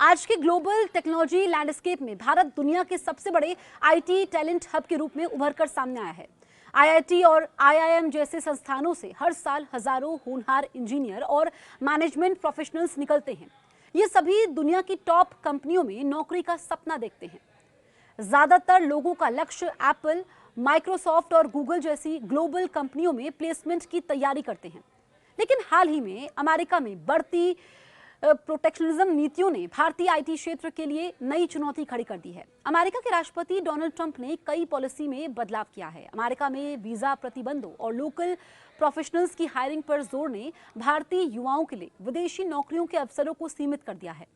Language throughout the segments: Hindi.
आज के ग्लोबल टेक्नोलॉजी लैंडस्केप में भारत दुनिया के सबसे बड़े आईटी टैलेंट हब के रूप में उभरकर सामने आया है। आईआईटी और आईआईएम जैसे संस्थानों से हर साल हजारों होनहार इंजीनियर और मैनेजमेंट प्रोफेशनल्स निकलते हैं। ये सभी दुनिया की टॉप कंपनियों में नौकरी का सपना देखते हैं। ज्यादातर लोगों का लक्ष्य एप्पल, माइक्रोसॉफ्ट और गूगल जैसी ग्लोबल कंपनियों में प्लेसमेंट की तैयारी करते हैं। लेकिन हाल ही में अमेरिका में बढ़ती प्रोटेक्शनिज्म नीतियों ने भारतीय आईटी क्षेत्र के लिए नई चुनौती खड़ी कर दी है। अमेरिका के राष्ट्रपति डोनाल्ड ट्रंप ने कई पॉलिसी में बदलाव किया है। अमेरिका में वीजा प्रतिबंधों और लोकल प्रोफेशनल्स की हायरिंग पर जोर ने भारतीय युवाओं के लिए विदेशी नौकरियों के अवसरों को सीमित कर दिया है।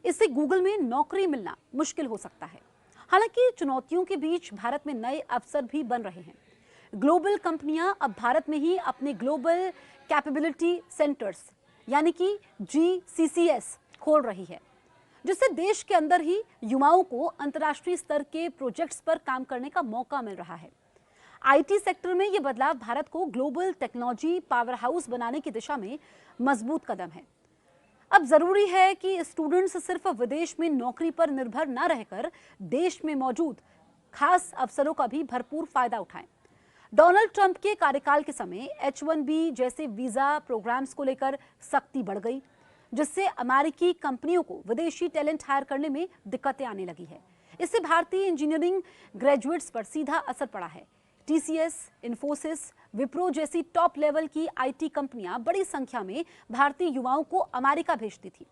इससे गूगल में नौकरी मिलना मुश्किल हो सकता है। हालांकि चुनौतियों के बीच भारत में नए अवसर भी बन रहे हैं। ग्लोबल कंपनियां अब भारत में ही अपने ग्लोबल कैपेबिलिटी सेंटर्स यानी कि GCCS खोल रही है, जिससे देश के अंदर ही युवाओं को अंतर्राष्ट्रीय स्तर के प्रोजेक्ट्स पर काम करने का मौका मिल रहा है। आईटी सेक्टर में यह बदलाव भारत को ग्लोबल टेक्नोलॉजी पावर हाउस बनाने की दिशा में मजबूत कदम है। अब जरूरी है कि स्टूडेंट्स सिर्फ विदेश में नौकरी पर निर्भर न रहकर देश में मौजूद खास अवसरों का भी भरपूर फायदा उठाएं। डोनाल्ड ट्रंप के कार्यकाल के समय H-1B जैसे वीजा प्रोग्राम्स को लेकर सख्ती बढ़ गई, जिससे अमेरिकी कंपनियों को विदेशी टैलेंट हायर करने में दिक्कतें आने लगी है। इससे भारतीय इंजीनियरिंग ग्रेजुएट्स पर सीधा असर पड़ा है। TCS, इन्फोसिस, विप्रो जैसी टॉप लेवल की आईटी कंपनियां बड़ी संख्या में भारतीय युवाओं को अमेरिका भेजती थी।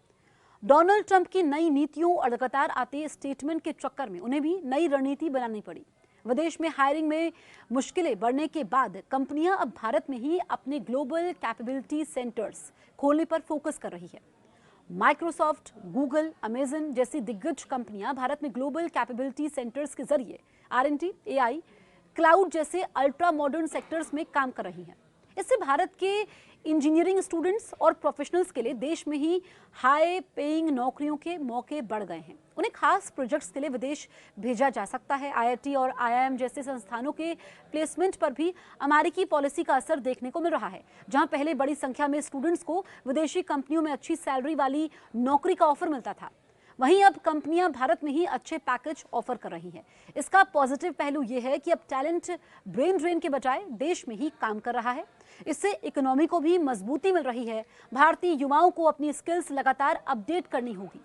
डोनाल्ड ट्रंप की नई नीतियों और लगातार आते स्टेटमेंट के चक्कर में उन्हें भी नई रणनीति बनानी पड़ी। विदेश में हायरिंग में मुश्किलें बढ़ने के बाद कंपनियां अब भारत में ही अपने ग्लोबल कैपेबिलिटी सेंटर्स खोलने पर फोकस कर रही है। माइक्रोसॉफ्ट, गूगल, अमेजन जैसी दिग्गज कंपनियां भारत में ग्लोबल कैपेबिलिटी सेंटर्स के जरिए R&D, AI, क्लाउड जैसे अल्ट्रा मॉडर्न सेक्टर्स में काम कर रही हैं। इससे भारत के इंजीनियरिंग स्टूडेंट्स और प्रोफेशनल्स के लिए देश में ही हाई पेइंग नौकरियों के मौके बढ़ गए हैं। उन्हें खास प्रोजेक्ट्स के लिए विदेश भेजा जा सकता है। आईआईटी और आईआईएम जैसे संस्थानों के प्लेसमेंट पर भी अमेरिकी पॉलिसी का असर देखने को मिल रहा है। जहां पहले बड़ी संख्या में स्टूडेंट्स को विदेशी कंपनियों में अच्छी सैलरी वाली नौकरी का ऑफर मिलता था, वहीं अब कंपनियां भारत में ही अच्छे पैकेज ऑफर कर रही हैं। इसका पॉजिटिव पहलू यह है कि अब टैलेंट ब्रेन ड्रेन के बजाय देश में ही काम कर रहा है। इससे इकोनॉमी को भी मजबूती मिल रही है। भारतीय युवाओं को अपनी स्किल्स लगातार अपडेट करनी होगी।